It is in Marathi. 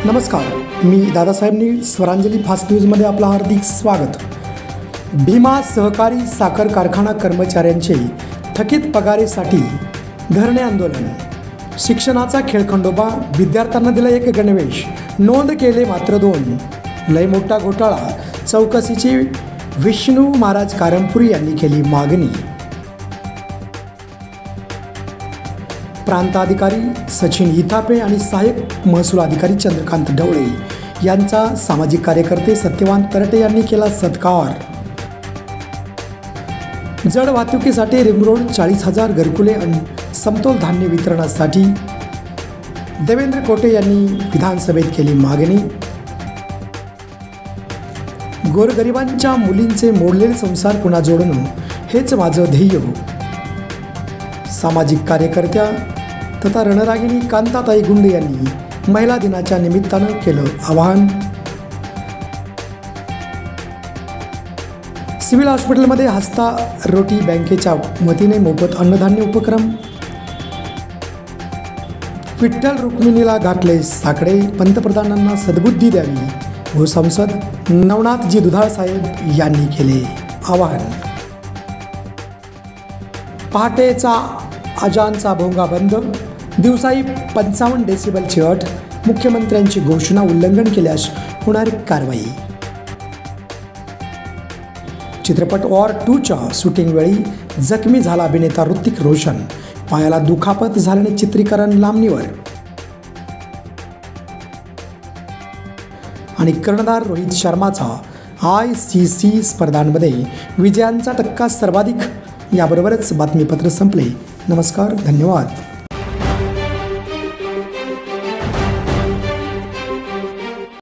नमस्कार, मी दादासाहेब नीळ. स्वरांजली फास्ट न्यूजमध्ये आपलं हार्दिक स्वागत. भीमा सहकारी साखर कारखाना कर्मचाऱ्यांचे थकीत पगारीसाठी धरणे आंदोलन. शिक्षणाचा खेळखंडोबा, विद्यार्थ्यांना दिला एक गणवेश, नोंद केले मात्र 2. लय मोठा घोटाळा, चौकशीची विष्णू महाराज कारंपुरी यांनी केली मागणी. प्रांताधिकारी सचिन इथापे आणि सहाय्यक महसूल अधिकारी चंद्रकांत ढवळे यांचा सामाजिक कार्यकर्ते सत्यवान तरटे यांनी केला सत्कार. जड वाहतुकीसाठी रिंग रोड, 40,000 घरकुले आणि समतोल धान्य वितरणासाठी देवेंद्र कोटे यांनी विधानसभेत केली मागणी. गोरगरिबांच्या मुलींचे मोडलेले संसार पुन्हा जोडणं हेच माझं ध्येय. सामाजिक कार्यकर्त्या तथा रणरागिणी कांताताई गुंडे यांनी महिला दिनाच्या निमित्तानं केलं आवाहन. सिव्हिल हॉस्पिटलमध्ये हस्ता रोटी बँकेच्या वतीने मोफत अन्नधान्य उपक्रम. विठ्ठल रुक्मिणीला घातले साकडे, पंतप्रधानांना सद्बुद्धी द्यावी, भूसंसद नवनाथजी दुधाळ साहेब यांनी केले आवाहन. पहाटेचा अजानचा भोंगा बंद, दिवसाही 55 डेसिबलची अट, मुख्यमंत्र्यांची घोषणा उल्लंघन केल्यास होणारी कारवाई. चित्रपट वॉर 2च्या शूटिंगवेळी जखमी झाला अभिनेता ऋतिक रोशन, पायाला दुखापत झाल्याने चित्रीकरण लांबणीवर. आणि कर्णधार रोहित शर्माचा ICC स्पर्धांमध्ये विजयांचा टक्का सर्वाधिक. याबरोबरच बातमीपत्र संपले. नमस्कार, धन्यवाद.